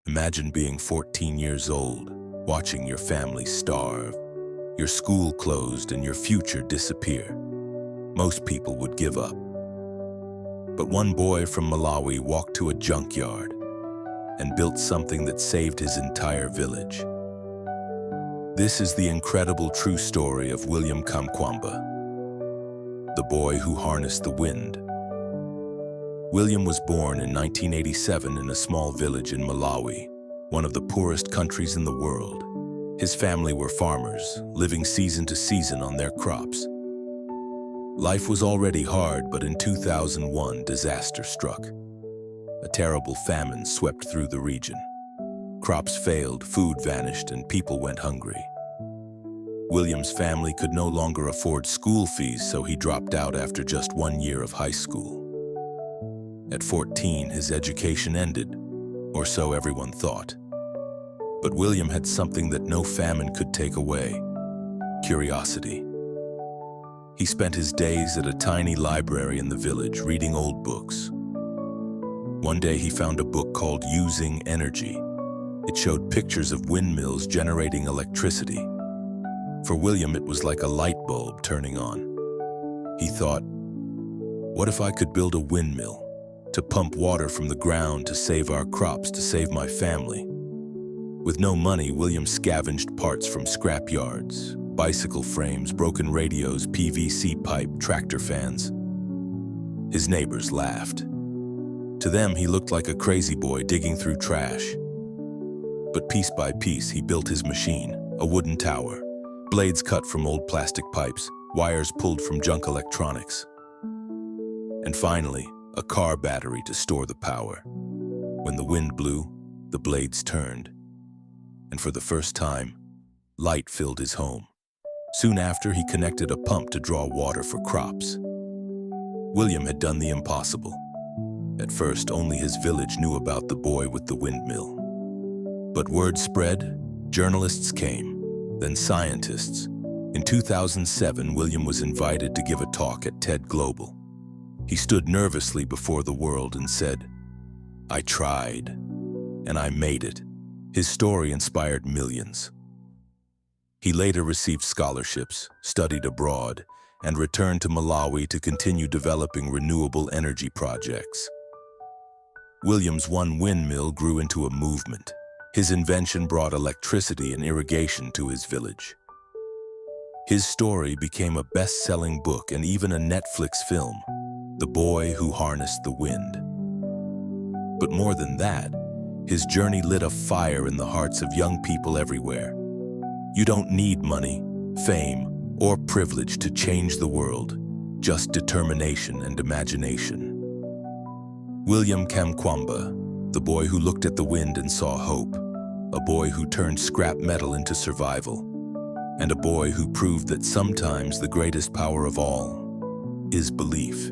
Imagine being 14 years old, watching your family starve, your school closed, and your future disappear. Most people would give up. But one boy from Malawi walked to a junkyard and built something that saved his entire village. This is the incredible true story of William Kamkwamba, the boy who harnessed the wind. William was born in 1987 in a small village in Malawi, one of the poorest countries in the world. His family were farmers, living season to season on their crops. Life was already hard, but in 2001, disaster struck. A terrible famine swept through the region. Crops failed, food vanished, and people went hungry. William's family could no longer afford school fees, so he dropped out after just 1 year of high school. At 14, his education ended, or so everyone thought. But William had something that no famine could take away: curiosity. He spent his days at a tiny library in the village, reading old books. One day he found a book called Using Energy. It showed pictures of windmills generating electricity. For William, it was like a light bulb turning on. He thought, what if I could build a windmill to pump water from the ground to save our crops, to save my family? With no money, William scavenged parts from scrap yards, bicycle frames, broken radios, PVC pipe, tractor fans. His neighbors laughed. To them, he looked like a crazy boy digging through trash. But piece by piece, he built his machine, a wooden tower, blades cut from old plastic pipes, wires pulled from junk electronics. And finally, a car battery to store the power. When the wind blew, the blades turned. And for the first time, light filled his home. Soon after, he connected a pump to draw water for crops. William had done the impossible. At first, only his village knew about the boy with the windmill. But word spread, journalists came, then scientists. In 2007, William was invited to give a talk at TED Global. He stood nervously before the world and said, "I tried, and I made it." His story inspired millions. He later received scholarships, studied abroad, and returned to Malawi to continue developing renewable energy projects. William's one windmill grew into a movement. His invention brought electricity and irrigation to his village. His story became a best-selling book and even a Netflix film, The Boy Who Harnessed the Wind. But more than that, his journey lit a fire in the hearts of young people everywhere. You don't need money, fame, or privilege to change the world, just determination and imagination. William Kamkwamba, the boy who looked at the wind and saw hope, a boy who turned scrap metal into survival, and a boy who proved that sometimes the greatest power of all is belief.